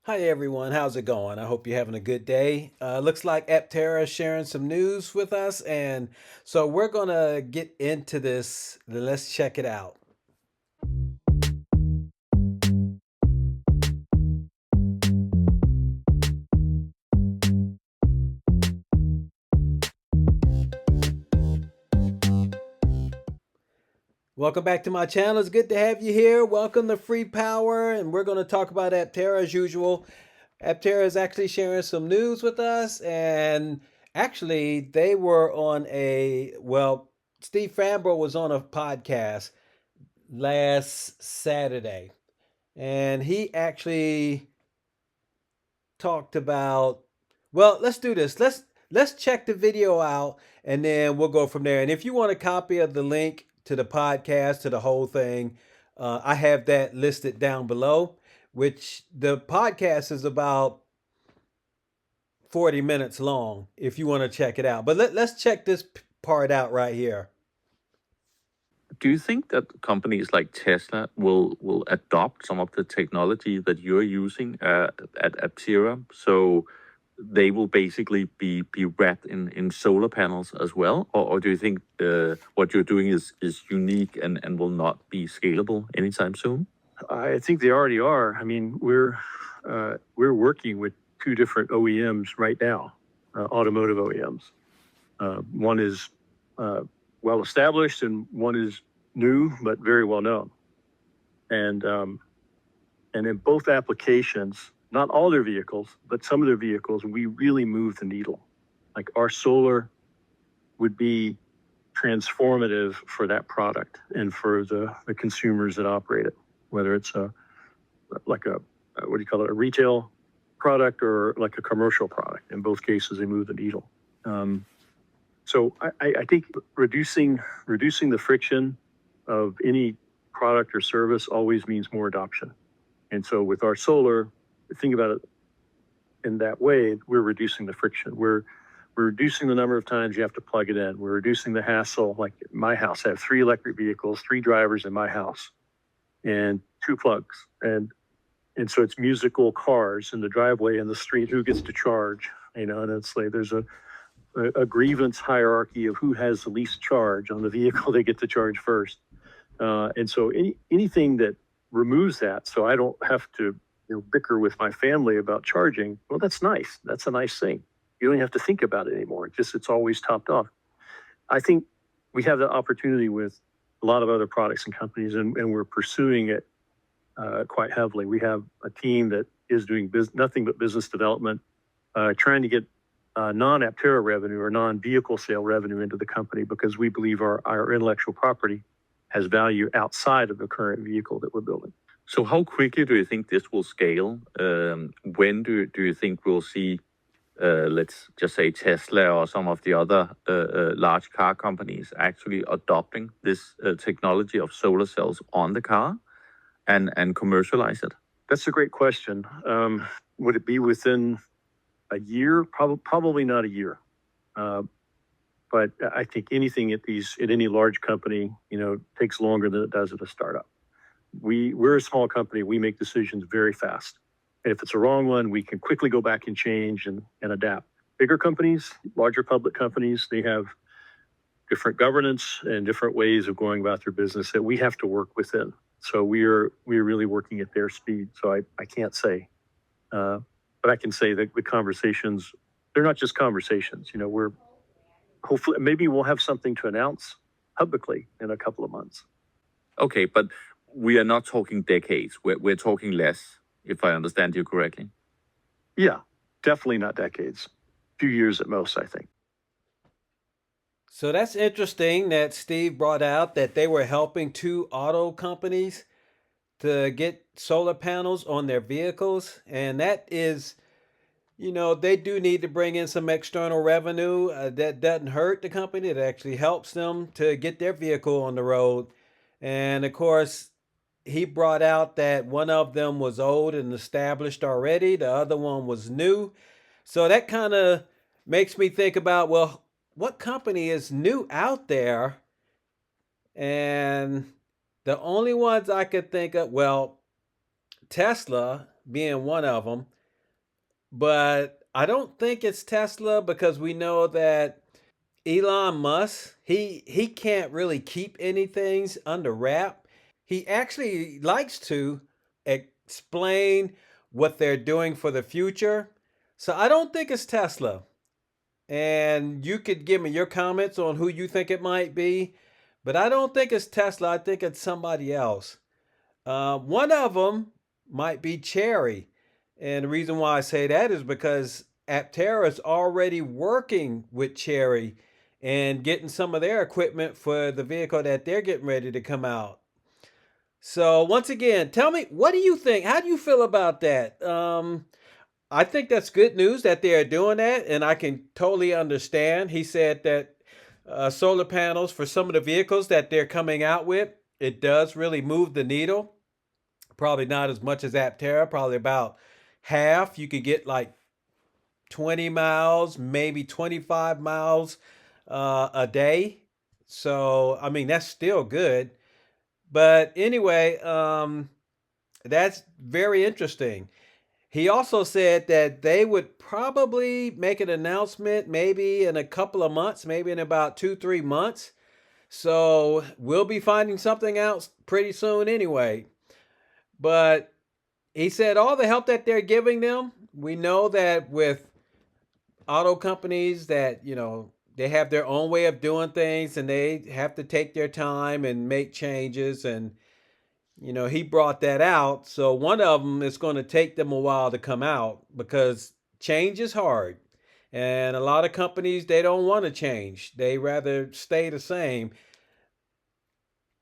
Hi everyone, how's it going? I hope you're having a good day. Looks like Aptera is sharing some news with us, and so we're gonna get into this. Let's check it out. Welcome back to my channel. It's good to have you here. Welcome to Free Power, and we're gonna talk about Aptera as usual. Aptera is actually sharing some news with us, and actually, they were on Steve Fambro was on a podcast last Saturday. And he actually talked about, well, let's do this. Let's check the video out and then we'll go from there. And if you want a copy of the link to the podcast, to the whole thing, I have that listed down below, which the podcast is about 40 minutes long if you want to check it out. But let's check this part out right here. Do you think that companies like Tesla will adopt some of the technology that you're using at Aptera? So they will basically be wrapped in solar panels as well? Or do you think what you're doing is unique and will not be scalable anytime soon? I think they already are. I mean, we're working with two different OEMs right now, automotive OEMs. One is well established, and one is new but very well known. And in both applications, not all their vehicles, but some of their vehicles, we really move the needle. Like our solar would be transformative for that product and for the consumers that operate it, whether it's like a what do you call it, a retail product or like a commercial product. In both cases, they move the needle. So I think reducing the friction of any product or service always means more adoption. And so with our solar, think about it in that way, we're reducing the friction. We're reducing the number of times you have to plug it in. We're reducing the hassle. Like my house, I have 3 electric vehicles, 3 drivers in my house, and 2 plugs. And so it's musical cars in the driveway and the street. Who gets to charge? And it's like there's a grievance hierarchy of who has the least charge on the vehicle they get to charge first. And so anything that removes that, so I don't have to bicker with my family about charging. Well, that's nice. That's a nice thing. You don't have to think about it anymore. It's always topped off. I think we have the opportunity with a lot of other products and companies, and we're pursuing it quite heavily. We have a team that is doing nothing but business development, trying to get non-Aptera revenue or non-vehicle sale revenue into the company, because we believe our intellectual property has value outside of the current vehicle that we're building. So how quickly do you think this will scale? When do you think we'll see, let's just say Tesla or some of the other large car companies actually adopting this technology of solar cells on the car and commercialize it? That's a great question. Would it be within a year? Probably not a year. But I think anything at any large company, takes longer than it does at a startup. We're a small company. We make decisions very fast. And if it's a wrong one, we can quickly go back and change and adapt. Bigger companies, larger public companies, they have different governance and different ways of going about their business that we have to work within. So we're really working at their speed. So I can't say, but I can say that the conversations, they're not just conversations. We're hopefully, maybe we'll have something to announce publicly in a couple of months. Okay, but we are not talking decades. We're talking less, if I understand you correctly. Yeah, definitely not decades. A few years at most, I think. So that's interesting that Steve brought out that they were helping 2 auto companies to get solar panels on their vehicles. And that is, they do need to bring in some external revenue. That doesn't hurt the company. It actually helps them to get their vehicle on the road. And of course, he brought out that one of them was old and established already. The other one was new. So that kind of makes me think about, well, what company is new out there? And the only ones I could think of, well, Tesla being one of them, but I don't think it's Tesla because we know that Elon Musk, he can't really keep anything under wrap. He actually likes to explain what they're doing for the future. So I don't think it's Tesla. And you could give me your comments on who you think it might be, but I don't think it's Tesla. I think it's somebody else. One of them might be Cherry. And the reason why I say that is because Aptera is already working with Cherry and getting some of their equipment for the vehicle that they're getting ready to come out. So once again, tell me, what do you think? How do you feel about that? I think that's good news that they are doing that, and I can totally understand. He said that solar panels for some of the vehicles that they're coming out with, it does really move the needle. Probably not as much as Aptera, probably about half. You could get like 20 miles, maybe 25 miles a day. So, I mean, that's still good. But anyway, that's very interesting. He also said that they would probably make an announcement maybe in a couple of months, maybe in about 2, 3 months. So we'll be finding something out pretty soon anyway. But he said all the help that they're giving them, we know that with auto companies that, they have their own way of doing things and they have to take their time and make changes. And, he brought that out. So one of them is going to take them a while to come out because change is hard. And a lot of companies, they don't want to change. They rather stay the same.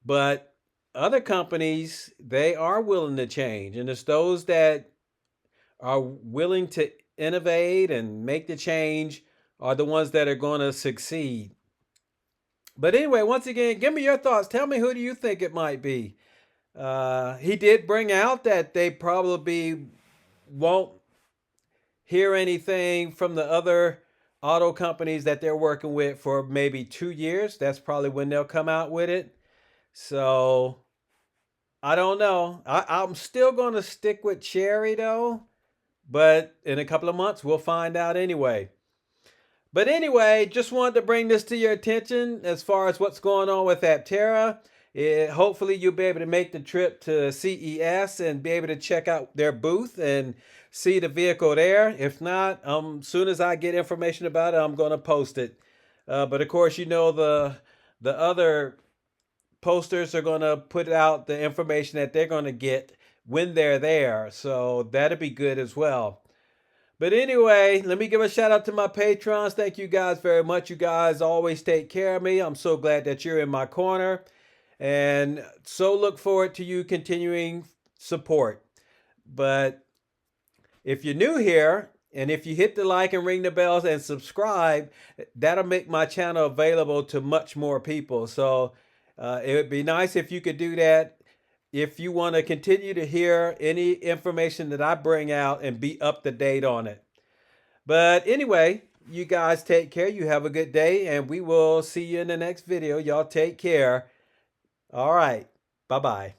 But other companies, they are willing to change. And it's those that are willing to innovate and make the change are the ones that are going to succeed. But anyway, once again, give me your thoughts. Tell me, who do you think it might be? He did bring out that they probably won't hear anything from the other auto companies that they're working with for maybe 2 years. That's probably when they'll come out with it. So I don't know. I'm still going to stick with Cherry though, but in a couple of months we'll find out anyway. But anyway, just wanted to bring this to your attention as far as what's going on with Aptera. Hopefully you'll be able to make the trip to CES and be able to check out their booth and see the vehicle there. If not, as soon as I get information about it, I'm going to post it. But of course, the other posters are going to put out the information that they're going to get when they're there. So that'll be good as well. But anyway, let me give a shout out to my patrons. Thank you guys very much. You guys always take care of me. I'm so glad that you're in my corner. And so look forward to you continuing support. But if you're new here, and if you hit the like and ring the bells and subscribe, that'll make my channel available to much more people. So it would be nice if you could do that. If you want to continue to hear any information that I bring out and be up to date on it. But anyway, you guys take care. You have a good day, and we will see you in the next video. Y'all take care. All right. Bye-bye.